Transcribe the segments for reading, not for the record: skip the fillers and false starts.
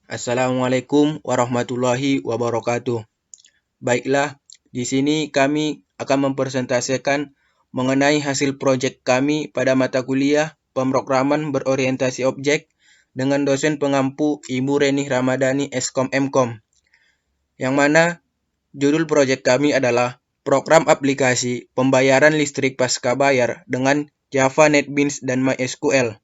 Assalamualaikum warahmatullahi wabarakatuh. Baiklah, di sini kami akan mempresentasikan mengenai hasil proyek kami pada mata kuliah pemrograman berorientasi objek dengan dosen pengampu Ibu Reni Ramadhani Eskom Mkom, yang mana judul proyek kami adalah Program Aplikasi Pembayaran Listrik Pasca Bayar dengan Java NetBeans dan MySQL.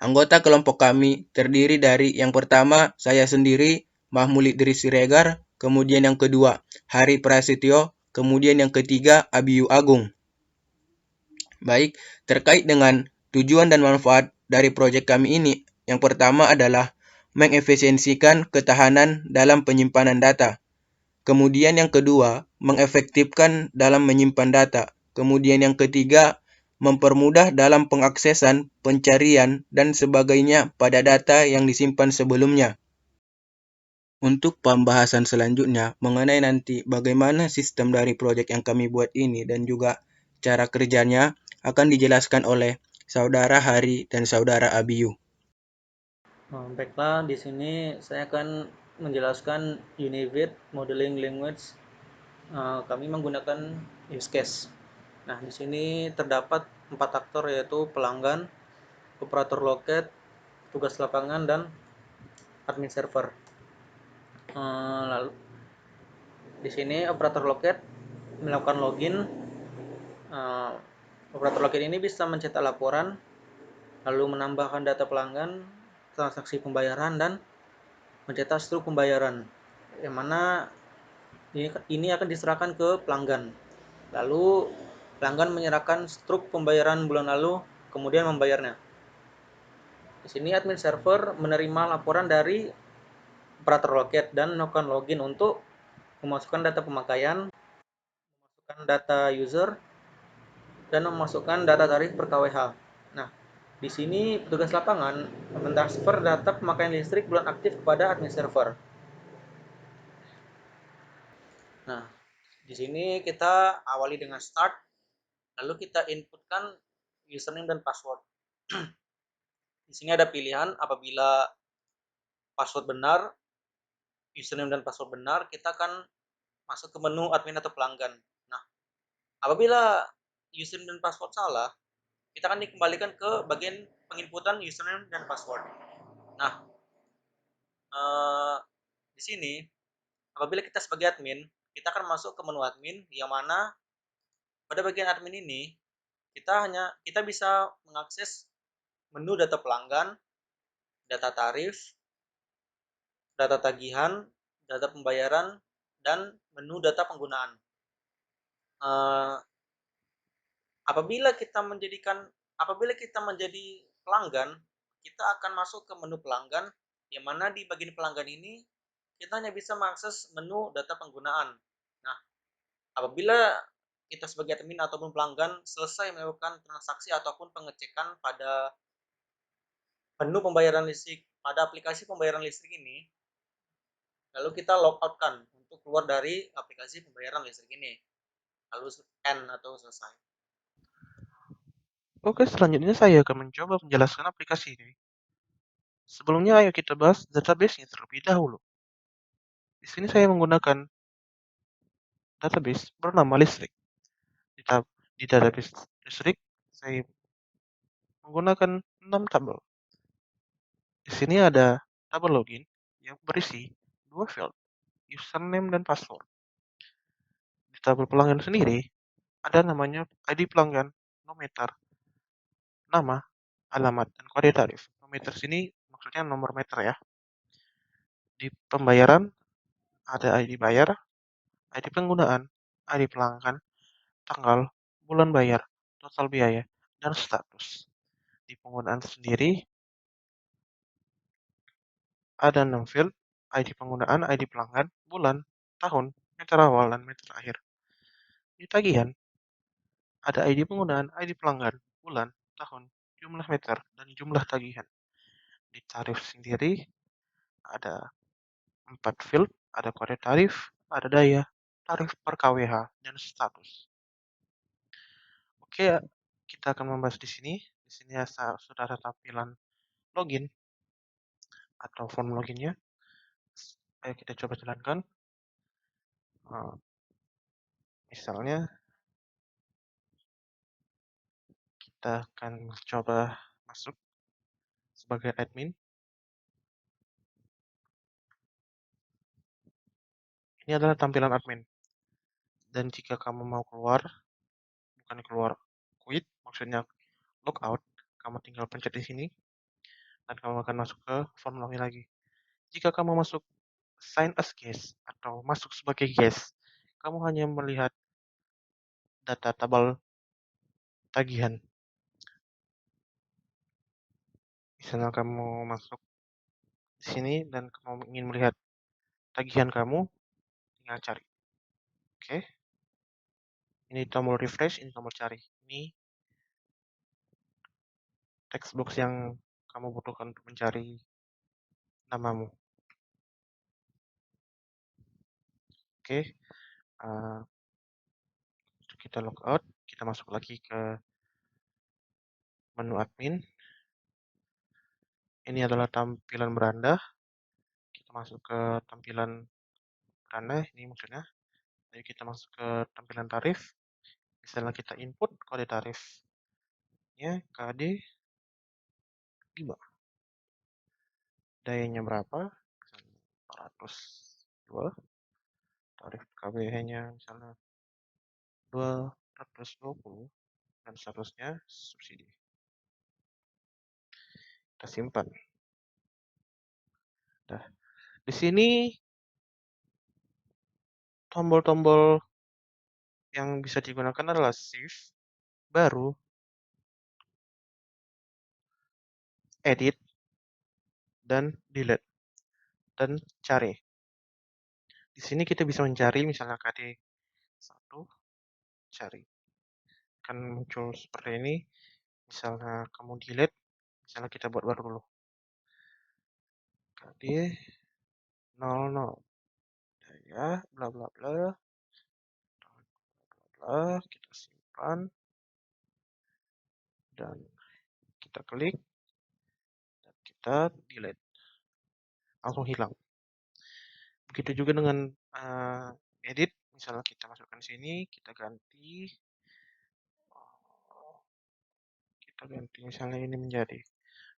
Anggota kelompok kami terdiri dari yang pertama saya sendiri, Mahmud Idris Siregar, kemudian yang kedua Hari Prasetyo, kemudian yang ketiga Abiyu Agung. Baik, terkait dengan tujuan dan manfaat dari proyek kami ini, yang pertama adalah mengefisiensikan ketahanan dalam penyimpanan data. Kemudian yang kedua, mengefektifkan dalam menyimpan data. Kemudian yang ketiga, mempermudah dalam pengaksesan, pencarian, dan sebagainya pada data yang disimpan sebelumnya. Untuk pembahasan selanjutnya mengenai nanti bagaimana sistem dari proyek yang kami buat ini dan juga cara kerjanya akan dijelaskan oleh Saudara Hari dan Saudara Abiyu. Baiklah, di sini saya akan menjelaskan Univit Modeling Language. Kami menggunakan use case. Nah, di sini terdapat 4 aktor, yaitu pelanggan, operator loket, tugas lapangan, dan admin server. Lalu di sini operator loket melakukan login. Uh, Operator loket ini bisa mencetak laporan, lalu menambahkan data pelanggan, transaksi pembayaran, dan mencetak struk pembayaran, yang mana ini akan diserahkan ke pelanggan. Lalu pelanggan menyerahkan struk pembayaran bulan lalu, kemudian membayarnya. Di sini admin server menerima laporan dari operator loket dan melakukan login untuk memasukkan data pemakaian, memasukkan data user, dan memasukkan data tarif per kWh. Nah, di sini petugas lapangan mentransfer data pemakaian listrik bulan aktif kepada admin server. Nah, di sini kita awali dengan start, lalu kita inputkan username dan password. Di sini ada pilihan apabila password benar, username dan password benar, kita akan masuk ke menu admin atau pelanggan. Nah, apabila username dan password salah, kita akan dikembalikan ke bagian penginputan username dan password. Nah, di sini apabila kita sebagai admin, kita akan masuk ke menu admin, yang mana pada bagian admin ini kita bisa mengakses menu data pelanggan, data tarif, data tagihan, data pembayaran, dan menu data penggunaan. Uh, apabila kita menjadi pelanggan, kita akan masuk ke menu pelanggan, yang mana di bagian pelanggan ini kita hanya bisa mengakses menu data penggunaan. Nah, apabila kita sebagai admin ataupun pelanggan selesai melakukan transaksi ataupun pengecekan pada menu pembayaran listrik pada aplikasi pembayaran listrik ini, lalu kita logout kan untuk keluar dari aplikasi pembayaran listrik ini, lalu end atau selesai. Oke, selanjutnya saya akan mencoba menjelaskan aplikasi ini. Sebelumnya ayo kita bahas database-nya terlebih dahulu. Di sini saya menggunakan database bernama listrik. Di database listrik saya menggunakan 6 tabel. Di sini ada tabel login yang berisi 2 field, username dan password. Di tabel pelanggan sendiri ada namanya ID pelanggan, nometer, nama, alamat, dan kode tarif. Nometer sini maksudnya nomor meter ya. Di pembayaran ada ID bayar, ID penggunaan, ID pelanggan, tanggal, bulan bayar, total biaya, dan status. Di penggunaan sendiri ada 6 field, ID penggunaan, ID pelanggan, bulan, tahun, meter awal, dan meter akhir. Di tagihan ada ID penggunaan, ID pelanggan, bulan, tahun, jumlah meter, dan jumlah tagihan. Di tarif sendiri ada 4 field, ada kode tarif, ada daya, tarif per kWh, dan status. Oke, kita akan membahas di sini. Di sini sudah ada tampilan login. atau form loginnya. Ayo kita coba jalankan. Misalnya kita akan coba masuk sebagai admin. Ini adalah tampilan admin. Dan jika kamu mau keluar, bukan keluar, quit, maksudnya logout, kamu tinggal pencet di sini dan kamu akan masuk ke form login lagi. Jika kamu masuk sign as guest atau masuk sebagai guest, kamu hanya melihat data tabel tagihan. Misalnya kamu masuk di sini dan kamu ingin melihat tagihan kamu, tinggal cari. Oke. Ini tombol refresh, ini tombol cari. Ini text box yang kamu butuhkan untuk mencari namamu. Oke. Kita logout, kita masuk lagi ke menu admin. Ini adalah tampilan beranda. Kita masuk ke tampilan beranda, ini maksudnya. Lalu kita masuk ke tampilan tarif. Misalnya kita input kode tarifnya KD 5. Dayanya berapa? Misalnya 402. Tarif KBH-nya misalnya 220 dan seterusnya subsidi. Kita simpan. Nah, di sini tombol-tombol yang bisa digunakan adalah save, baru, edit, dan delete, dan cari. Di sini kita bisa mencari misalnya KD 1, cari. Akan muncul seperti ini. Misalnya kamu delete, misalnya kita buat baru dulu. KD 00. Ya, bla bla bla. Bla, kita simpan. Dan kita klik. Dan kita delete. Langsung hilang. Begitu juga dengan edit. Misalnya kita masukkan sini, kita ganti misalnya ini menjadi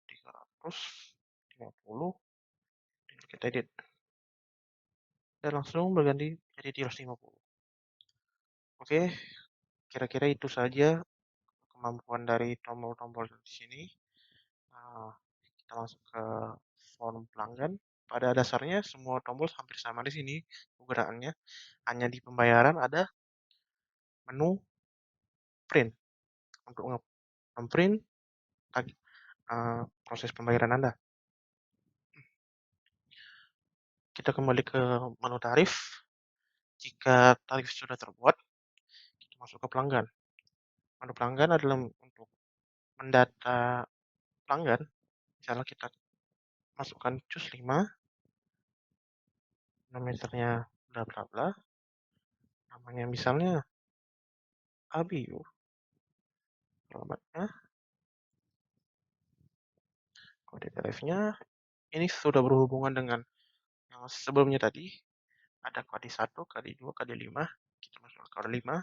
350, kita edit dan langsung berganti jadi 350. Oke, kira-kira itu saja kemampuan dari tombol-tombol di sini. Kita masuk ke form pelanggan. Pada dasarnya semua tombol hampir sama di sini penggunaannya. Hanya di pembayaran ada menu print untuk memprint proses pembayaran Anda. Kita kembali ke menu tarif. Jika tarif sudah terbuat, kita masuk ke pelanggan. Menu pelanggan adalah untuk mendata pelanggan. Misalnya kita masukkan cus 5, nometernya bla bla bla, namanya misalnya Abiu, alamatnya, kode tarifnya. Ini sudah berhubungan dengan yang sebelumnya tadi. Ada kode 1, kode 2, kode 5. Kita masuk ke kode 5.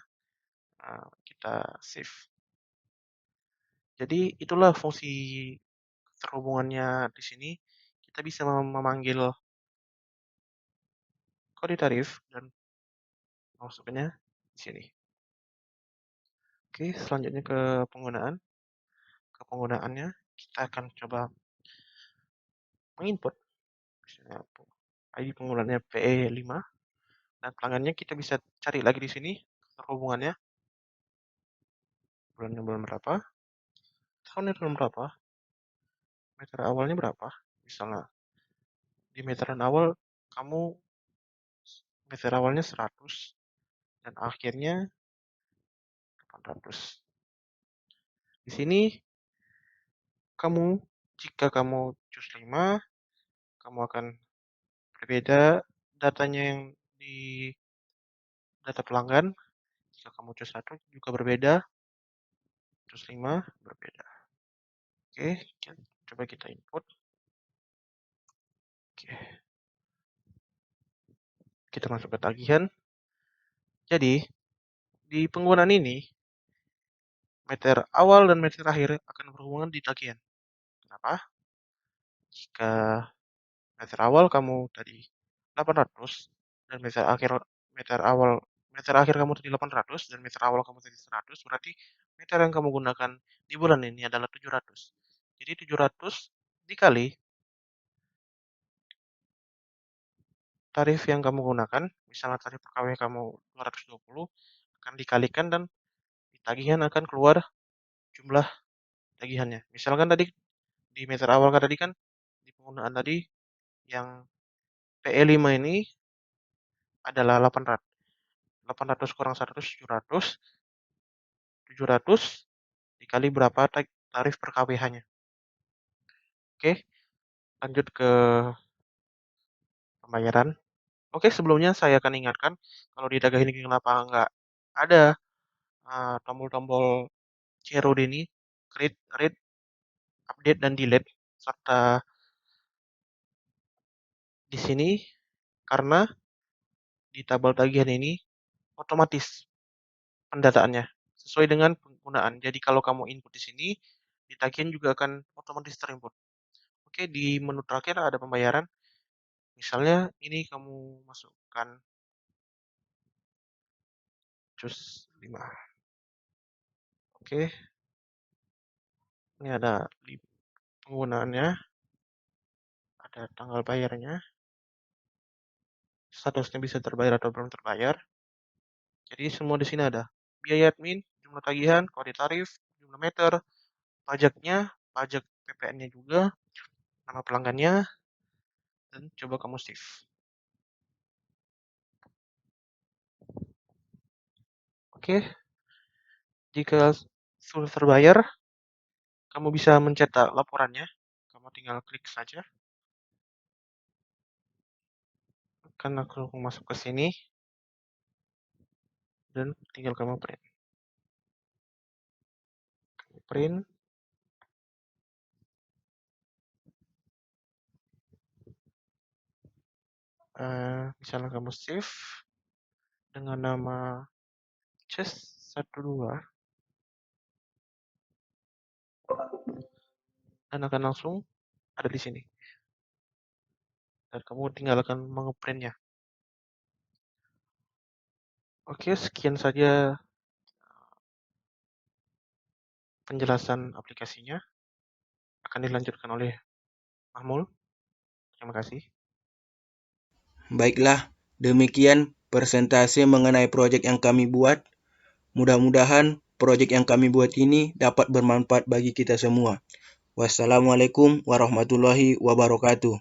Kita save. Jadi itulah fungsi terhubungannya di sini. Kita bisa memanggil kode tarif dan masuknya di sini. Oke, selanjutnya ke penggunaan. Ke penggunaannya, kita akan coba menginput misalnya ID penggunaannya PE5 dan pelanggannya kita bisa cari lagi di sini terhubungannya. Bulannya bulan berapa? Tahunnya tahun berapa? Meter awalnya berapa? Misalnya di meteran awal kamu meter awalnya 100 dan akhirnya 800. Di sini jika kamu cus 5, kamu akan berbeda datanya yang di data pelanggan. Jika kamu cus 1 juga berbeda, cus 5 berbeda. Oke, coba kita input. Kita masuk ke tagihan. Jadi, di penggunaan ini, meter awal dan meter akhir akan berhubungan di tagihan. Kenapa? Jika meter awal kamu tadi 800 dan meter akhir kamu tadi 800 dan meter awal kamu tadi 100, berarti meter yang kamu gunakan di bulan ini adalah 700. Jadi 700 dikali tarif yang kamu gunakan, misalnya tarif per KW kamu 220, akan dikalikan dan di tagihan akan keluar jumlah tagihannya. Misalkan tadi di meter awal tadi kan di penggunaan tadi yang PE5 ini adalah 800. 800 kurang 100, 700. 700 dikali berapa tarif per KWH-nya. Oke, lanjut ke pembayaran. Oke, sebelumnya saya akan ingatkan kalau di Dagah ini kenapa nggak ada tombol-tombol CROD ini, create, read, update, dan delete, serta di sini karena di tabel tagihan ini otomatis pendataannya sesuai dengan penggunaan. Jadi kalau kamu input di sini, di tagihan juga akan otomatis terinput. Oke, di menu terakhir ada pembayaran. Misalnya ini kamu masukkan cus 5. Oke, ini ada penggunaannya, ada tanggal bayarnya, statusnya bisa terbayar atau belum terbayar. Jadi semua di sini ada biaya admin, jumlah tagihan, kode tarif, jumlah meter, pajaknya, pajak PPN-nya juga, nama pelanggannya, dan coba kamu save. Oke, jika sudah terbayar, kamu bisa mencetak laporannya. Kamu tinggal klik saja. Kan aku masuk ke sini dan tinggal kamu print. Print. Misalnya kamu save dengan nama Chess12 dan akan langsung ada di sini. Dan kamu tinggal akan mengeprintnya. Oke, sekian saja penjelasan aplikasinya. Akan dilanjutkan oleh Mahmul. Terima kasih. Baiklah, demikian presentasi mengenai proyek yang kami buat. Mudah-mudahan proyek yang kami buat ini dapat bermanfaat bagi kita semua. Wassalamualaikum warahmatullahi wabarakatuh.